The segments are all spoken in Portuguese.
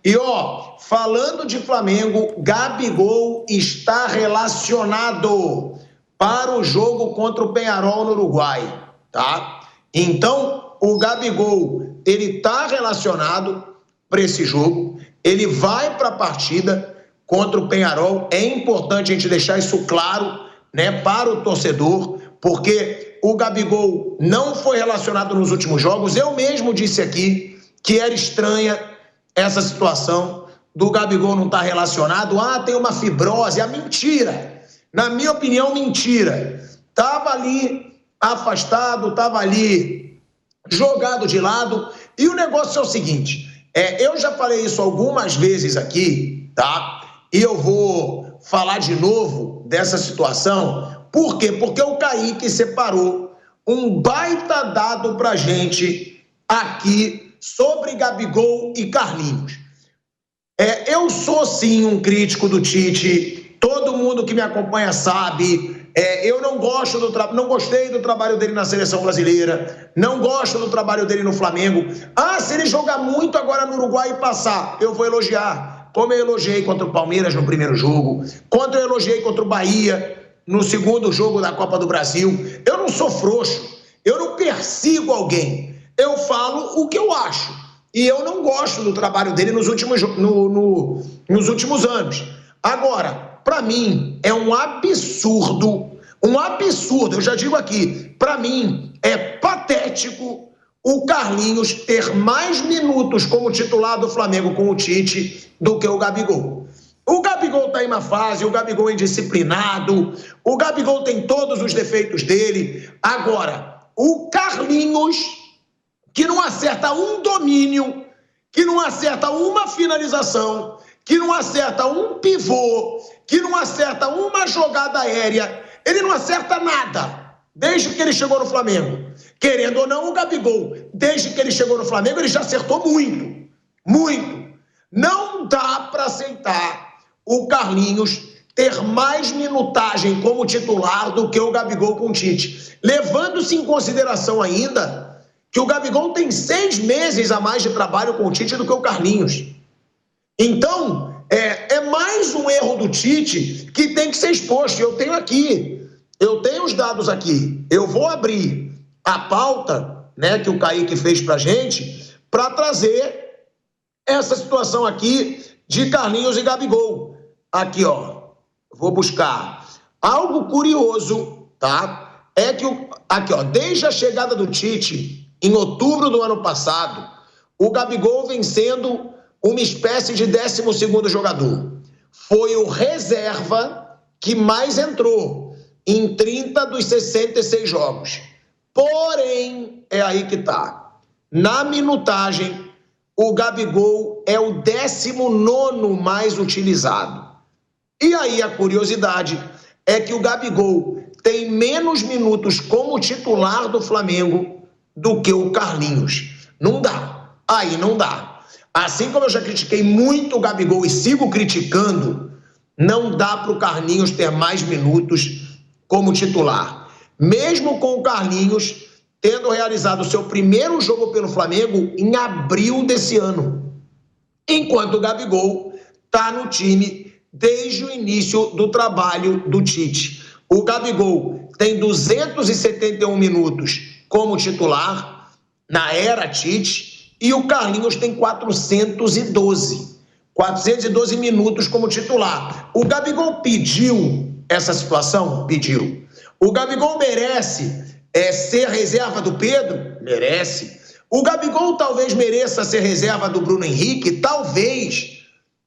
E, ó, falando de Flamengo, Gabigol está relacionado para o jogo contra o Peñarol no Uruguai, tá? Então, o Gabigol, ele está relacionado para esse jogo, ele vai para a partida contra o Peñarol. É importante a gente deixar isso claro, né, para o torcedor, porque o Gabigol não foi relacionado nos últimos jogos. Eu mesmo disse aqui que era estranha essa situação do Gabigol não estar relacionado. Ah, tem uma fibrose. É mentira. Na minha opinião, mentira. Estava ali afastado, estava ali jogado de lado. E o negócio é o seguinte, eu já falei isso algumas vezes aqui, tá? E eu vou falar de novo dessa situação. Por quê? Porque o Kaique separou um baita dado pra gente aqui sobre Gabigol e Carlinhos. Eu sou sim um crítico do Tite, todo mundo que me acompanha sabe. Eu não gostei do trabalho dele na seleção brasileira, não gosto do trabalho dele no Flamengo. Ah, se ele jogar muito agora no Uruguai e passar, eu vou elogiar. Como eu elogiei contra o Palmeiras no primeiro jogo, quando eu elogiei contra o Bahia no segundo jogo da Copa do Brasil. Eu não sou frouxo, eu não persigo alguém, eu falo o que eu acho. E eu não gosto do trabalho dele nos últimos anos. Agora, para mim, é um absurdo, eu já digo aqui, para mim é patético o Carlinhos ter mais minutos como titular do Flamengo com o Tite do que o Gabigol. O Gabigol está em uma fase, o Gabigol é indisciplinado, o Gabigol tem todos os defeitos dele. Agora, o Carlinhos, que não acerta um domínio, que não acerta uma finalização, que não acerta um pivô, que não acerta uma jogada aérea, ele não acerta nada desde que ele chegou no Flamengo. Querendo ou não, o Gabigol, desde que ele chegou no Flamengo, ele já acertou muito, muito. Não dá para aceitar o Carlinhos ter mais minutagem como titular do que o Gabigol com o Tite. Levando-se em consideração ainda que o Gabigol tem 6 meses a mais de trabalho com o Tite do que o Carlinhos. Então, é mais um erro do Tite que tem que ser exposto. Eu tenho os dados aqui. Eu vou abrir a pauta, né, que o Kaique fez pra gente, para trazer essa situação aqui de Carlinhos e Gabigol. Aqui, ó, vou buscar. Algo curioso, tá? É que, aqui, ó, desde a chegada do Tite, em outubro do ano passado, o Gabigol vem sendo uma espécie de 12º jogador. Foi o reserva que mais entrou em 30 dos 66 jogos. Porém, é aí que tá. Na minutagem, o Gabigol é o 19º mais utilizado. E aí a curiosidade é que o Gabigol tem menos minutos como titular do Flamengo do que o Carlinhos. Não dá. Aí não dá. Assim como eu já critiquei muito o Gabigol e sigo criticando, não dá para o Carlinhos ter mais minutos como titular. Mesmo com o Carlinhos tendo realizado o seu primeiro jogo pelo Flamengo em abril desse ano. Enquanto o Gabigol está no time desde o início do trabalho do Tite. O Gabigol tem 271 minutos como titular na era Tite e o Carlinhos tem 412 minutos como titular. O Gabigol pediu essa situação? Pediu. O Gabigol merece ser reserva do Pedro? Merece. O Gabigol talvez mereça ser reserva do Bruno Henrique? Talvez.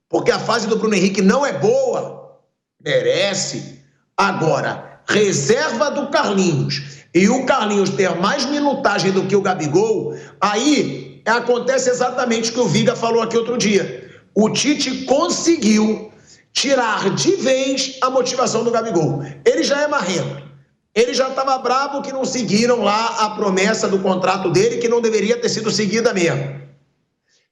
Porque a fase do Bruno Henrique não é boa? Merece. Agora, reserva do Carlinhos e o Carlinhos ter mais minutagem do que o Gabigol, aí acontece exatamente o que o Viga falou aqui outro dia. O Tite conseguiu tirar de vez a motivação do Gabigol. Ele já é marrento. Ele já estava bravo que não seguiram lá a promessa do contrato dele, que não deveria ter sido seguida mesmo.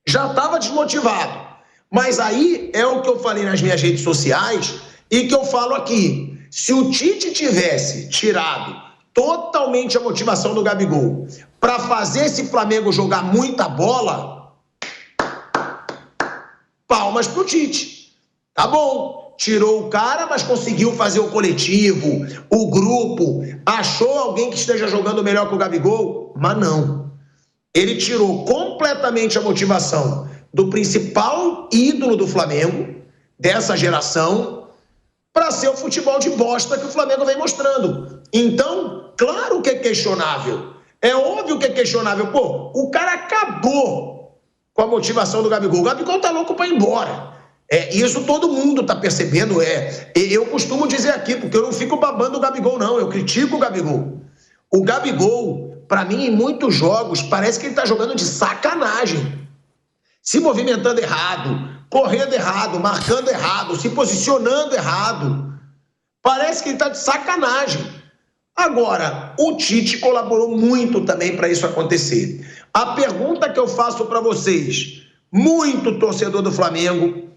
Já estava desmotivado. Mas aí é o que eu falei nas minhas redes sociais e que eu falo aqui. Se o Tite tivesse tirado totalmente a motivação do Gabigol para fazer esse Flamengo jogar muita bola, palmas pro Tite. Tá bom, tirou o cara, mas conseguiu fazer o coletivo, o grupo, achou alguém que esteja jogando melhor que o Gabigol, mas não. Ele tirou completamente a motivação do principal ídolo do Flamengo, dessa geração, para ser o futebol de bosta que o Flamengo vem mostrando. Então, claro que é questionável. É óbvio que é questionável. Pô, o cara acabou com a motivação do Gabigol. O Gabigol tá louco para ir embora. Isso todo mundo tá percebendo. Eu costumo dizer aqui, porque eu não fico babando o Gabigol, não. Eu critico o Gabigol. O Gabigol, para mim, em muitos jogos, parece que ele tá jogando de sacanagem. Se movimentando errado, correndo errado, marcando errado, se posicionando errado. Parece que ele tá de sacanagem. Agora, o Tite colaborou muito também para isso acontecer. A pergunta que eu faço para vocês, muito torcedor do Flamengo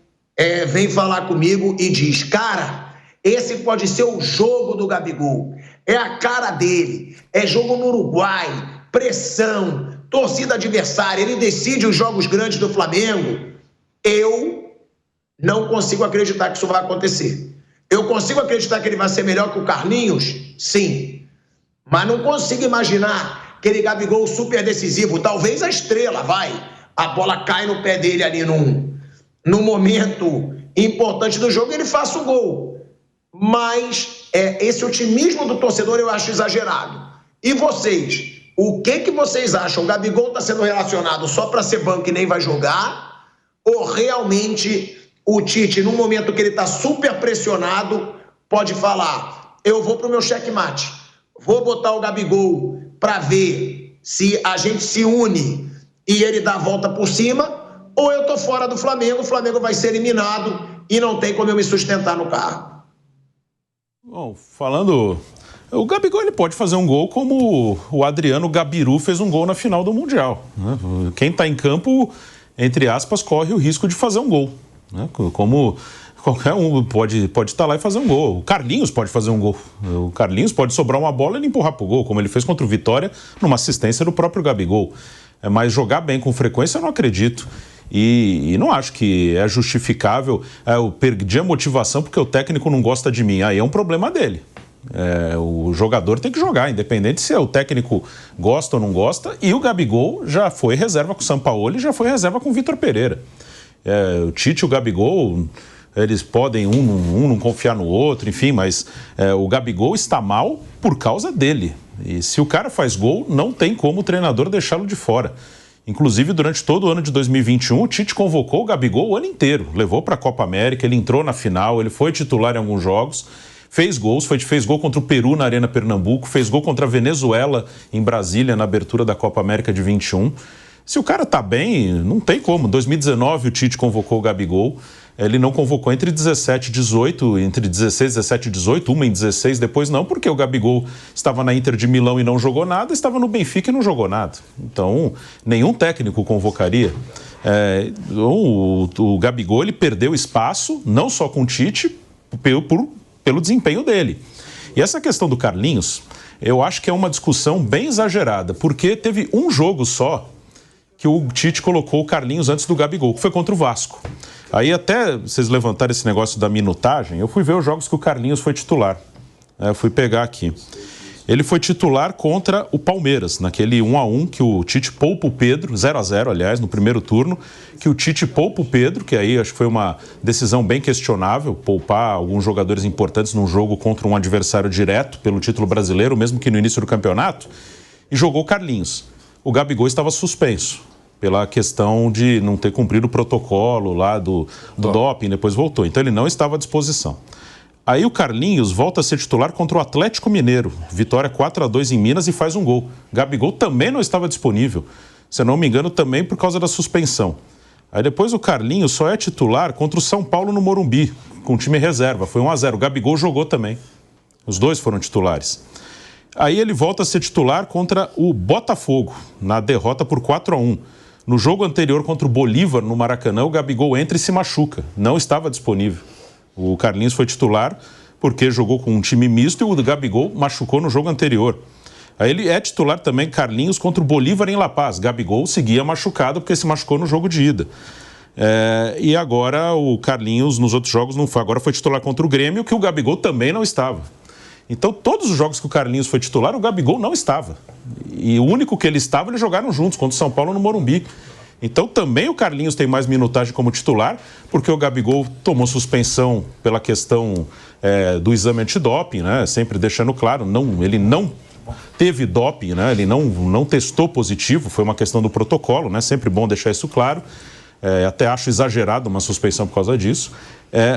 vem falar comigo e diz, cara, esse pode ser o jogo do Gabigol, é a cara dele, é jogo no Uruguai, pressão, torcida adversária, ele decide os jogos grandes do Flamengo. Eu não consigo acreditar que isso vai acontecer. Eu consigo acreditar que ele vai ser melhor que o Carlinhos? Sim. Mas não consigo imaginar aquele Gabigol super decisivo. Talvez a estrela, a bola cai no pé dele ali num momento importante do jogo e ele faça o gol. Mas esse otimismo do torcedor eu acho exagerado. E vocês? O que vocês acham? O Gabigol está sendo relacionado só para ser banco e nem vai jogar? Ou realmente o Tite, num momento que ele está super pressionado, pode falar, eu vou para o meu checkmate, vou botar o Gabigol para ver se a gente se une e ele dá a volta por cima, ou eu tô fora do Flamengo, o Flamengo vai ser eliminado e não tem como eu me sustentar no carro. Bom, falando... O Gabigol ele pode fazer um gol como o Adriano Gabiru fez um gol na final do Mundial. Né? Quem está em campo, entre aspas, corre o risco de fazer um gol. Né? Como qualquer um pode estar lá e fazer um gol. O Carlinhos pode fazer um gol. O Carlinhos pode sobrar uma bola e ele empurrar para o gol, como ele fez contra o Vitória, numa assistência do próprio Gabigol. Mas jogar bem com frequência eu não acredito. E não acho que é justificável. Eu perdi a motivação porque o técnico não gosta de mim. Aí é um problema dele. O jogador tem que jogar, independente se o técnico gosta ou não gosta. E o Gabigol já foi reserva com o Sampaoli e já foi reserva com o Vitor Pereira. O Tite e o Gabigol, eles podem um não confiar no outro, enfim, mas o Gabigol está mal por causa dele. E se o cara faz gol, não tem como o treinador deixá-lo de fora. Inclusive, durante todo o ano de 2021, o Tite convocou o Gabigol o ano inteiro. Levou para a Copa América, ele entrou na final, ele foi titular em alguns jogos. Fez gols, fez gol contra o Peru na Arena Pernambuco, fez gol contra a Venezuela em Brasília na abertura da Copa América de 21. Se o cara tá bem, não tem como. Em 2019 o Tite convocou o Gabigol, ele não convocou entre 17 e 18, entre 16, 17 e 18, uma em 16, depois não, porque o Gabigol estava na Inter de Milão e não jogou nada, estava no Benfica e não jogou nada. Então, nenhum técnico convocaria. O Gabigol ele perdeu espaço, não só com o Tite, pelo desempenho dele. E essa questão do Carlinhos, eu acho que é uma discussão bem exagerada, porque teve um jogo só que o Tite colocou o Carlinhos antes do Gabigol, que foi contra o Vasco. Aí até vocês levantaram esse negócio da minutagem, eu fui ver os jogos que o Carlinhos foi titular. Eu fui pegar aqui. Ele foi titular contra o Palmeiras, naquele 1-1 que o Tite poupa o Pedro, 0-0, aliás, no primeiro turno, que o Tite poupa o Pedro, que aí acho que foi uma decisão bem questionável, poupar alguns jogadores importantes num jogo contra um adversário direto pelo título brasileiro, mesmo que no início do campeonato, e jogou o Carlinhos. O Gabigol estava suspenso pela questão de não ter cumprido o protocolo lá do doping, depois voltou. Então ele não estava à disposição. Aí o Carlinhos volta a ser titular contra o Atlético Mineiro. Vitória 4-2 em Minas e faz um gol. Gabigol também não estava disponível. Se eu não me engano, também por causa da suspensão. Aí depois o Carlinhos só é titular contra o São Paulo no Morumbi, com o time reserva. Foi 1-0. O Gabigol jogou também. Os dois foram titulares. Aí ele volta a ser titular contra o Botafogo, na derrota por 4-1. No jogo anterior contra o Bolívar, no Maracanã, o Gabigol entra e se machuca. Não estava disponível. O Carlinhos foi titular porque jogou com um time misto e o Gabigol machucou no jogo anterior. Aí ele é titular também, Carlinhos, contra o Bolívar em La Paz. Gabigol seguia machucado porque se machucou no jogo de ida. E agora o Carlinhos, nos outros jogos, não foi. Agora foi titular contra o Grêmio, que o Gabigol também não estava. Então, todos os jogos que o Carlinhos foi titular, o Gabigol não estava. E o único que ele estava, eles jogaram juntos, contra o São Paulo no Morumbi. Então, também o Carlinhos tem mais minutagem como titular, porque o Gabigol tomou suspensão pela questão do exame antidoping, né? Sempre deixando claro, ele não teve doping, né? Ele não testou positivo, foi uma questão do protocolo, né? Sempre bom deixar isso claro. Até acho exagerado uma suspensão por causa disso.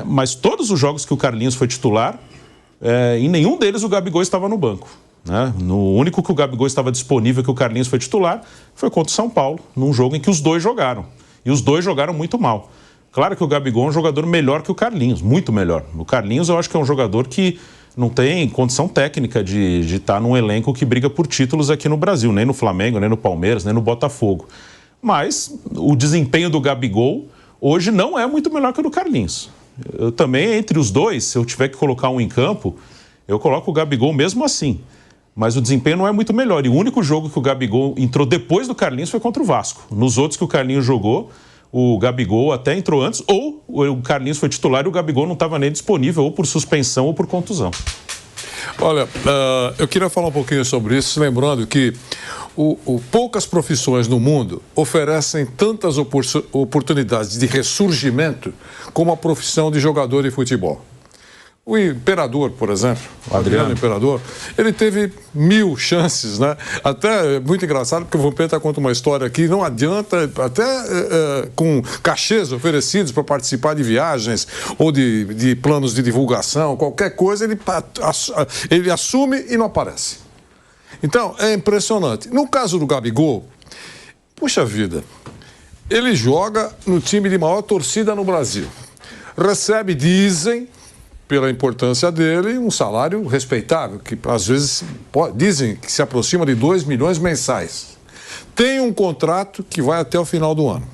Mas todos os jogos que o Carlinhos foi titular, em nenhum deles o Gabigol estava no banco. Né? No único que o Gabigol estava disponível, que o Carlinhos foi titular, foi contra o São Paulo, num jogo em que os dois jogaram. E os dois jogaram muito mal. Claro que o Gabigol é um jogador melhor que o Carlinhos, muito melhor. O Carlinhos eu acho que é um jogador que não tem condição técnica de estar num elenco que briga por títulos aqui no Brasil, nem no Flamengo, nem no Palmeiras, nem no Botafogo. Mas o desempenho do Gabigol hoje não é muito melhor que o do Carlinhos. Eu também, entre os dois, se eu tiver que colocar um em campo, eu coloco o Gabigol mesmo assim. Mas o desempenho não é muito melhor. E o único jogo que o Gabigol entrou depois do Carlinhos foi contra o Vasco. Nos outros que o Carlinhos jogou, o Gabigol até entrou antes, ou o Carlinhos foi titular e o Gabigol não estava nem disponível, ou por suspensão ou por contusão. Olha, eu queria falar um pouquinho sobre isso, lembrando que poucas profissões no mundo oferecem tantas oportunidades de ressurgimento como a profissão de jogador de futebol. O Imperador, por exemplo, o Adriano Imperador, ele teve 1000 chances, né? Até muito engraçado, porque o Vampeta conta uma história aqui, não adianta, até com cachês oferecidos para participar de viagens ou de planos de divulgação, qualquer coisa, ele assume e não aparece. Então, é impressionante. No caso do Gabigol, puxa vida, ele joga no time de maior torcida no Brasil. Recebe, dizem, pela importância dele, um salário respeitável, que às vezes dizem que se aproxima de 2 milhões mensais. Tem um contrato que vai até o final do ano.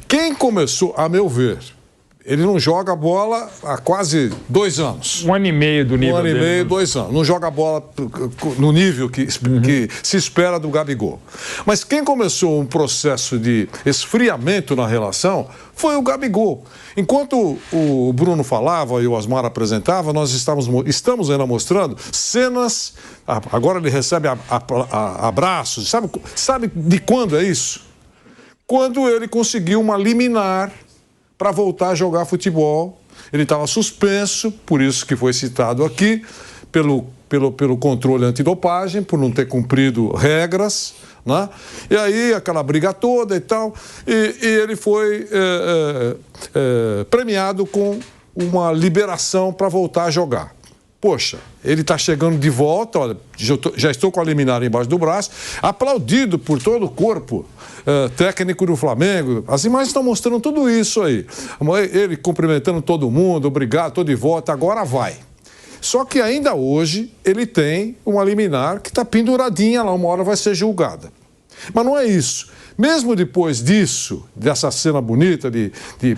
Quem começou, a meu ver, ele não joga bola há quase 2 anos. 1 ano e meio do nível dele. 1 ano e meio, 2 anos. Não joga bola no nível que se espera do Gabigol. Mas quem começou um processo de esfriamento na relação foi o Gabigol. Enquanto o Bruno falava e o Osmar apresentava, nós estamos ainda mostrando cenas. Agora ele recebe abraços. Sabe de quando é isso? Quando ele conseguiu uma liminar para voltar a jogar futebol. Ele estava suspenso, por isso que foi citado aqui, pelo controle antidopagem, por não ter cumprido regras, né? E aí aquela briga toda e tal, e ele foi premiado com uma liberação para voltar a jogar. Poxa, ele está chegando de volta, olha, já estou com a liminar embaixo do braço, aplaudido por todo o corpo técnico do Flamengo. As imagens estão mostrando tudo isso aí. Ele cumprimentando todo mundo, obrigado, estou de volta, agora vai. Só que ainda hoje ele tem uma liminar que está penduradinha lá, uma hora vai ser julgada. Mas não é isso. Mesmo depois disso, dessa cena bonita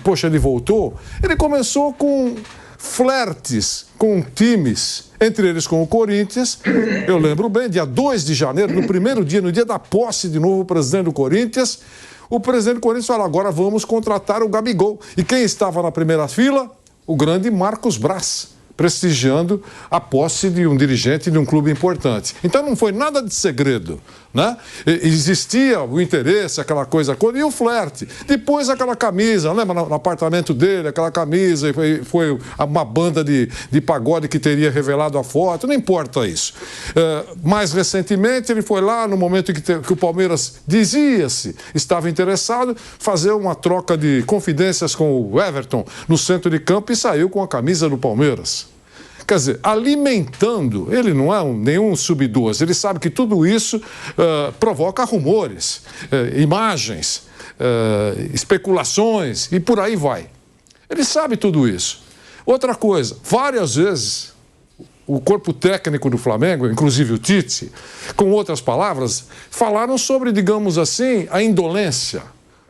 poxa, ele voltou, ele começou com flertes com times, entre eles com o Corinthians. Eu lembro bem, dia 2 de janeiro, no primeiro dia, no dia da posse de novo presidente do Corinthians, o presidente do Corinthians falou, agora vamos contratar o Gabigol. E quem estava na primeira fila? O grande Marcos Braz, prestigiando a posse de um dirigente de um clube importante. Então não foi nada de segredo, né? Existia o interesse, aquela coisa, e o flerte. Depois aquela camisa, lembra no apartamento dele, aquela camisa, foi uma banda de pagode que teria revelado a foto, não importa isso. Mais recentemente ele foi lá, no momento que o Palmeiras dizia-se, estava interessado, fazer uma troca de confidências com o Everton no centro de campo e saiu com a camisa do Palmeiras. Quer dizer, alimentando, ele não é nenhum sub-12, ele sabe que tudo isso provoca rumores, imagens, especulações e por aí vai. Ele sabe tudo isso. Outra coisa, várias vezes o corpo técnico do Flamengo, inclusive o Tite, com outras palavras, falaram sobre, digamos assim, a indolência,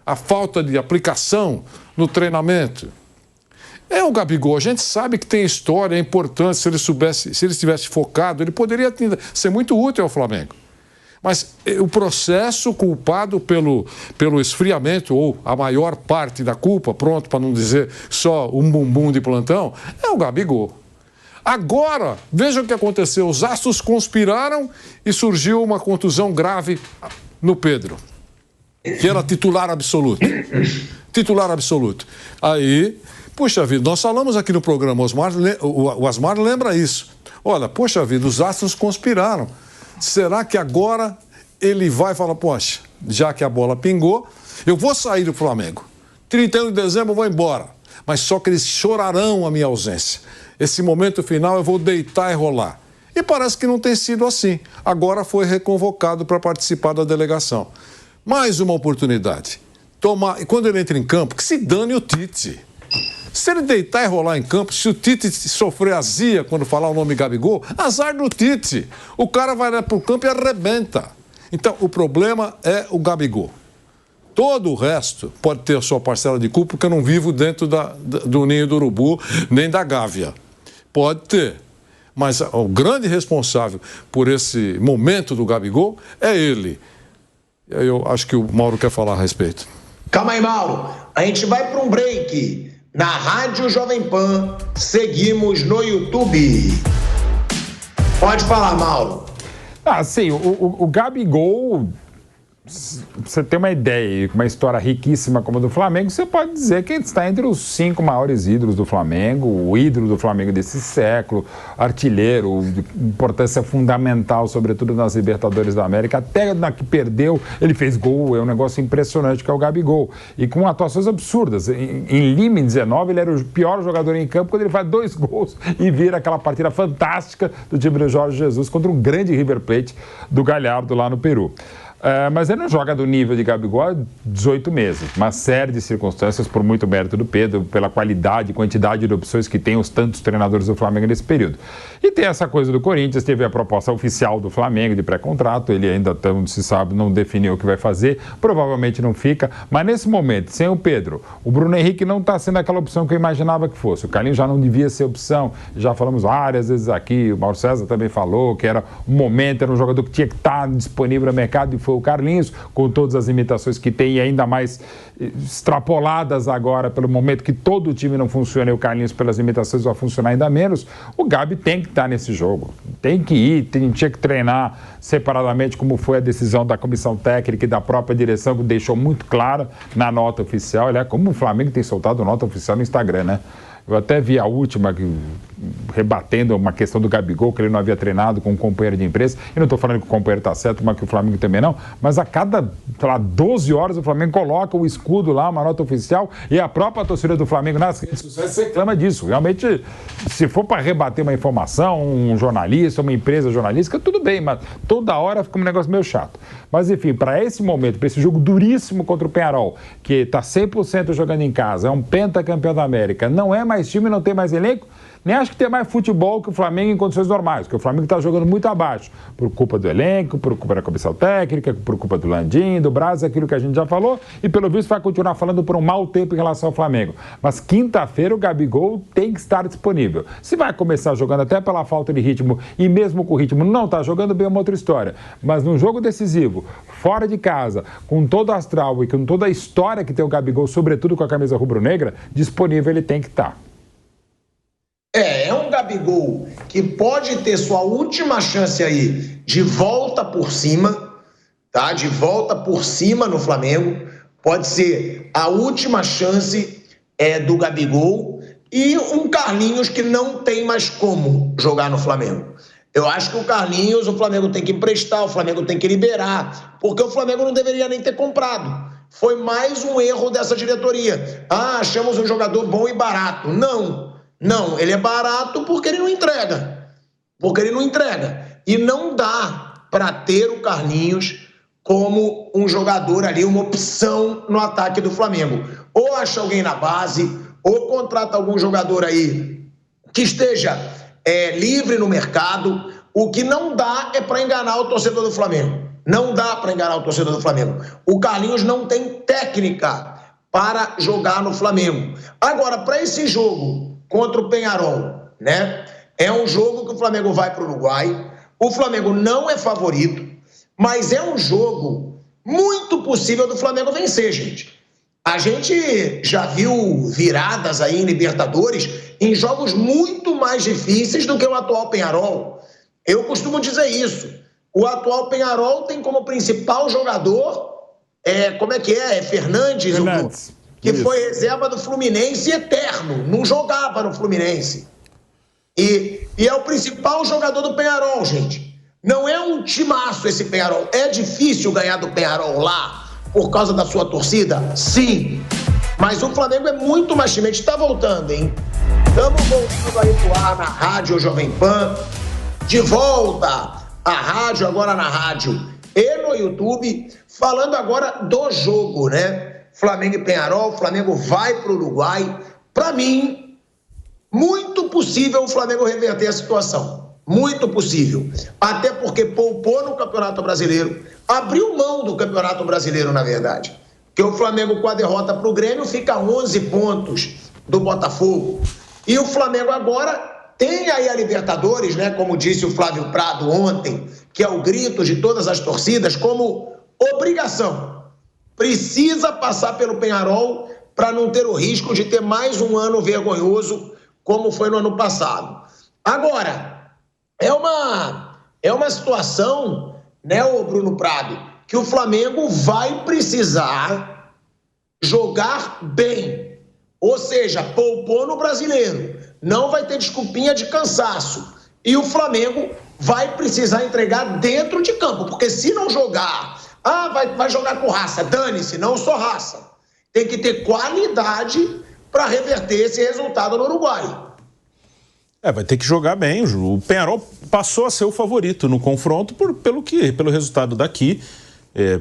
a falta de aplicação no treinamento. O Gabigol, a gente sabe que tem história, é importante, se ele estivesse focado, ele poderia ser muito útil ao Flamengo. Mas o processo culpado pelo esfriamento, ou a maior parte da culpa, pronto, para não dizer só um bumbum de plantão, é o Gabigol. Agora, veja o que aconteceu. Os astros conspiraram e surgiu uma contusão grave no Pedro, que era titular absoluto. Titular absoluto. Aí, puxa vida, nós falamos aqui no programa, o Asmar lembra isso. Olha, poxa vida, os astros conspiraram. Será que agora ele vai falar, poxa, já que a bola pingou, eu vou sair do Flamengo. 31 de dezembro eu vou embora. Mas só que eles chorarão a minha ausência. Esse momento final eu vou deitar e rolar. E parece que não tem sido assim. Agora foi reconvocado para participar da delegação. Mais uma oportunidade. E quando ele entra em campo, que se dane o Tite. Se ele deitar e rolar em campo, se o Tite sofrer azia quando falar o nome Gabigol, azar do Tite. O cara vai lá pro campo e arrebenta. Então, o problema é o Gabigol. Todo o resto pode ter a sua parcela de culpa, porque eu não vivo dentro do ninho do urubu, nem da gávea. Pode ter. Mas o grande responsável por esse momento do Gabigol é ele. Eu acho que o Mauro quer falar a respeito. Calma aí, Mauro. A gente vai para um break. Na Rádio Jovem Pan, seguimos no YouTube. Pode falar, Mauro. Sim, o Gabigol, você tem uma ideia, uma história riquíssima como a do Flamengo, você pode dizer que ele está entre os 5 maiores ídolos do Flamengo, o ídolo do Flamengo desse século, artilheiro, de importância fundamental, sobretudo nas Libertadores da América, até na que perdeu, ele fez gol, é um negócio impressionante que é o Gabigol, e com atuações absurdas. Em Lima, em 19, ele era o pior jogador em campo quando ele faz 2 gols e vira aquela partida fantástica do time do Jorge Jesus contra um grande River Plate do Galhardo lá no Peru. Mas ele não joga do nível de Gabigol há 18 meses. Uma série de circunstâncias, por muito mérito do Pedro, pela qualidade e quantidade de opções que tem os tantos treinadores do Flamengo nesse período. E tem essa coisa do Corinthians, teve a proposta oficial do Flamengo de pré-contrato, ele ainda, não se sabe, não definiu o que vai fazer, provavelmente não fica, mas nesse momento, sem o Pedro, o Bruno Henrique não está sendo aquela opção que eu imaginava que fosse. O Carlinhos já não devia ser opção, já falamos várias vezes aqui, o Mauro César também falou que era um momento, era um jogador que tinha que estar disponível no mercado e foi o Carlinhos, com todas as limitações que tem e ainda mais extrapoladas agora pelo momento que todo o time não funciona e o Carlinhos pelas limitações vai funcionar ainda menos, o Gabi tem que estar nesse jogo, tem que ir, tinha que treinar separadamente, como foi a decisão da comissão técnica e da própria direção, que deixou muito clara na nota oficial. Aliás, como o Flamengo tem soltado nota oficial no Instagram, né? Eu até vi a última, rebatendo uma questão do Gabigol, que ele não havia treinado com um companheiro de imprensa. Eu não estou falando que o companheiro está certo, mas que o Flamengo também não. Mas a cada, 12 horas o Flamengo coloca o escudo lá, uma nota oficial, e a própria torcida do Flamengo nas redes sociais reclama disso. Realmente, se for para rebater uma informação, um jornalista, uma empresa jornalística, tudo bem, mas toda hora fica um negócio meio chato. Mas enfim, para esse momento, para esse jogo duríssimo contra o Peñarol, que está 100% jogando em casa, é um pentacampeão da América, não é mais time, não tem mais elenco, nem acho que tem mais futebol que o Flamengo em condições normais, porque o Flamengo está jogando muito abaixo, por culpa do elenco, por culpa da comissão técnica, por culpa do Landim, do Braz, aquilo que a gente já falou, e pelo visto vai continuar falando por um mau tempo em relação ao Flamengo. Mas quinta-feira o Gabigol tem que estar disponível. Se vai começar jogando até pela falta de ritmo, e mesmo com o ritmo não está jogando bem, é uma outra história. Mas num jogo decisivo, fora de casa, com todo o astral e com toda a história que tem o Gabigol, sobretudo com a camisa rubro-negra, disponível ele tem que estar. É um Gabigol que pode ter sua última chance aí de volta por cima, tá? De volta por cima no Flamengo. Pode ser a última chance do Gabigol e um Carlinhos que não tem mais como jogar no Flamengo. Eu acho que o Carlinhos, o Flamengo tem que emprestar, o Flamengo tem que liberar, porque o Flamengo não deveria nem ter comprado. Foi mais um erro dessa diretoria. Achamos um jogador bom e barato. Não, ele é barato porque ele não entrega. E não dá para ter o Carlinhos como um jogador ali, uma opção no ataque do Flamengo. Ou acha alguém na base, ou contrata algum jogador aí que esteja livre no mercado. O que não dá é para enganar o torcedor do Flamengo. Não dá para enganar o torcedor do Flamengo. O Carlinhos não tem técnica para jogar no Flamengo. Agora, para esse jogo contra o Peñarol, né? É um jogo que o Flamengo vai para o Uruguai. O Flamengo não é favorito, mas é um jogo muito possível do Flamengo vencer, gente. A gente já viu viradas aí em Libertadores em jogos muito mais difíceis do que o atual Peñarol. Eu costumo dizer isso. O atual Peñarol tem como principal jogador, Fernandes. Que isso. Foi reserva do Fluminense eterno, não jogava no Fluminense. E é o principal jogador do Peñarol, gente. Não é um timaço esse Peñarol. É difícil ganhar do Peñarol lá por causa da sua torcida? Sim. Mas o Flamengo é muito mais time. A gente está voltando, hein? Estamos voltando aí pro ar na Rádio Jovem Pan. De volta à rádio, agora na rádio e no YouTube. Falando agora do jogo, né? Flamengo e Peñarol. O Flamengo vai pro Uruguai. Para mim, muito possível o Flamengo reverter a situação. Muito possível. Até porque poupou no Campeonato Brasileiro. Abriu mão do Campeonato Brasileiro, na verdade. Porque o Flamengo, com a derrota para o Grêmio, fica a 11 pontos do Botafogo. E o Flamengo agora tem aí a Libertadores, né? Como disse o Flávio Prado ontem, que é o grito de todas as torcidas, como obrigação. Precisa passar pelo Peñarol para não ter o risco de ter mais um ano vergonhoso, como foi no ano passado. Agora, é uma situação, né, ô Bruno Prado, que o Flamengo vai precisar jogar bem. Ou seja, poupou no Brasileiro. Não vai ter desculpinha de cansaço. E o Flamengo vai precisar entregar dentro de campo. Porque se não jogar, vai jogar com raça. Dane-se, não só raça. Tem que ter qualidade para reverter esse resultado no Uruguai. Vai ter que jogar bem. O Peñarol passou a ser o favorito no confronto pelo resultado daqui,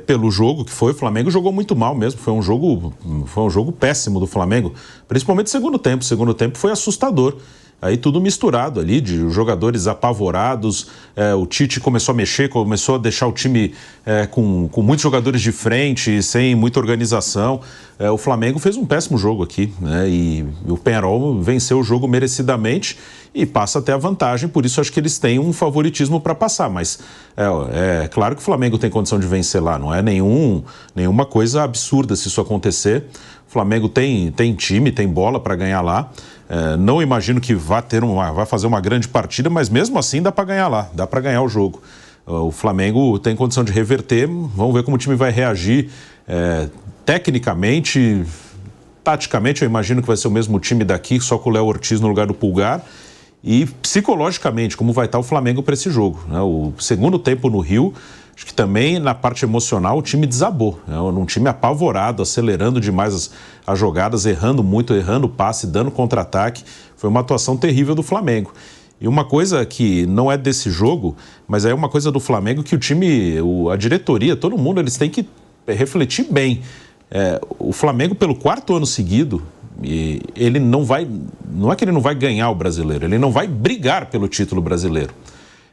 pelo jogo que foi. O Flamengo jogou muito mal mesmo. Foi um jogo péssimo do Flamengo, principalmente no segundo tempo. O segundo tempo foi assustador. Aí tudo misturado ali, de jogadores apavorados, o Tite começou a mexer, começou a deixar o time com muitos jogadores de frente, sem muita organização. O Flamengo fez um péssimo jogo aqui, né? E o Peñarol venceu o jogo merecidamente e passa até a vantagem, por isso acho que eles têm um favoritismo para passar, mas é claro que o Flamengo tem condição de vencer lá, não é nenhuma coisa absurda se isso acontecer. O Flamengo tem time, tem bola para ganhar lá. Não imagino que vai fazer uma grande partida, mas mesmo assim dá para ganhar lá, dá para ganhar o jogo. O Flamengo tem condição de reverter, vamos ver como o time vai reagir tecnicamente, taticamente eu imagino que vai ser o mesmo time daqui, só com o Léo Ortiz no lugar do Pulgar, e psicologicamente, como vai estar o Flamengo para esse jogo, né? O segundo tempo no Rio, acho que também na parte emocional o time desabou, né? Um time apavorado, acelerando demais as jogadas, errando muito, errando passe, dando contra-ataque. Foi uma atuação terrível do Flamengo. E uma coisa que não é desse jogo, mas é uma coisa do Flamengo que o time, a diretoria, todo mundo, eles têm que refletir bem. O Flamengo, pelo 4º ano seguido, ele não é que ele não vai ganhar o brasileiro, ele não vai brigar pelo título brasileiro.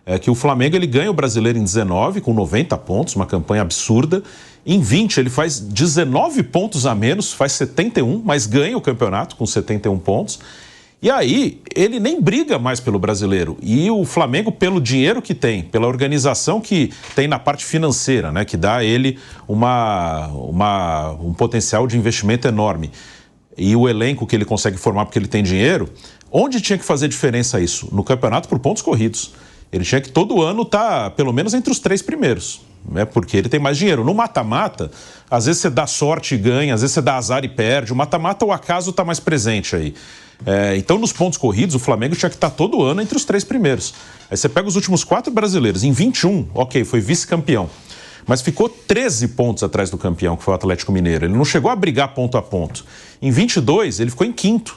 É que o Flamengo ele ganha o brasileiro em 19 com 90 pontos, uma campanha absurda. Em 20 ele faz 19 pontos a menos, faz 71, mas ganha o campeonato com 71 pontos. E aí ele nem briga mais pelo brasileiro. E o Flamengo, pelo dinheiro que tem, pela organização que tem na parte financeira, né, que dá a ele um potencial de investimento enorme, e o elenco que ele consegue formar porque ele tem dinheiro, onde tinha que fazer diferença isso? No campeonato por pontos corridos. Ele tinha que todo ano estar pelo menos entre os 3 primeiros, né? Porque ele tem mais dinheiro. No mata-mata, às vezes você dá sorte e ganha, às vezes você dá azar e perde. O mata-mata, o acaso está mais presente aí. Então, nos pontos corridos, o Flamengo tinha que estar todo ano entre os 3 primeiros. Aí você pega os últimos 4 brasileiros. Em 21, ok, foi vice-campeão. Mas ficou 13 pontos atrás do campeão, que foi o Atlético Mineiro. Ele não chegou a brigar ponto a ponto. Em 22, ele ficou em 5º.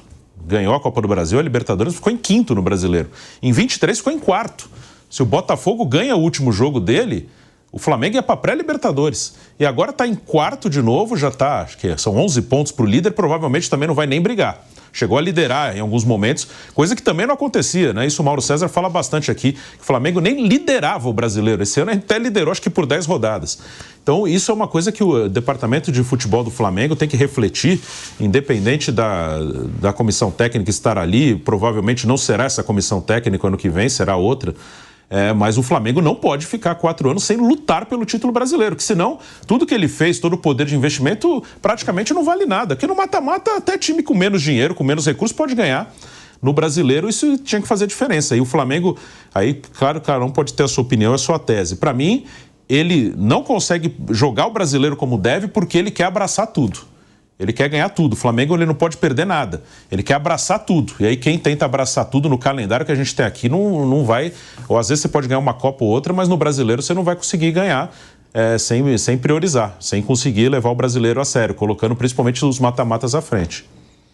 Ganhou a Copa do Brasil, a Libertadores, ficou em 5º no Brasileiro. Em 23, ficou em 4º. Se o Botafogo ganha o último jogo dele, o Flamengo ia para pré-Libertadores. E agora está em 4º de novo, já está, acho que são 11 pontos para o líder, provavelmente também não vai nem brigar. Chegou a liderar em alguns momentos, coisa que também não acontecia, né? Isso o Mauro César fala bastante aqui, que o Flamengo nem liderava o brasileiro. Esse ano até liderou, acho que por 10 rodadas. Então, isso é uma coisa que o departamento de futebol do Flamengo tem que refletir, independente da comissão técnica estar ali, provavelmente não será essa comissão técnica ano que vem, será outra. Mas o Flamengo não pode ficar 4 anos sem lutar pelo título brasileiro, que senão tudo que ele fez, todo o poder de investimento, praticamente não vale nada. Porque no mata-mata, até time com menos dinheiro, com menos recursos, pode ganhar. No brasileiro, isso tinha que fazer diferença. E o Flamengo, aí, claro, cada um pode ter a sua opinião, a sua tese. Para mim, ele não consegue jogar o brasileiro como deve porque ele quer abraçar tudo. Ele quer ganhar tudo. O Flamengo ele não pode perder nada. Ele quer abraçar tudo. E aí quem tenta abraçar tudo no calendário que a gente tem aqui não vai... Ou às vezes você pode ganhar uma Copa ou outra, mas no brasileiro você não vai conseguir ganhar sem priorizar, sem conseguir levar o brasileiro a sério, colocando principalmente os mata-matas à frente.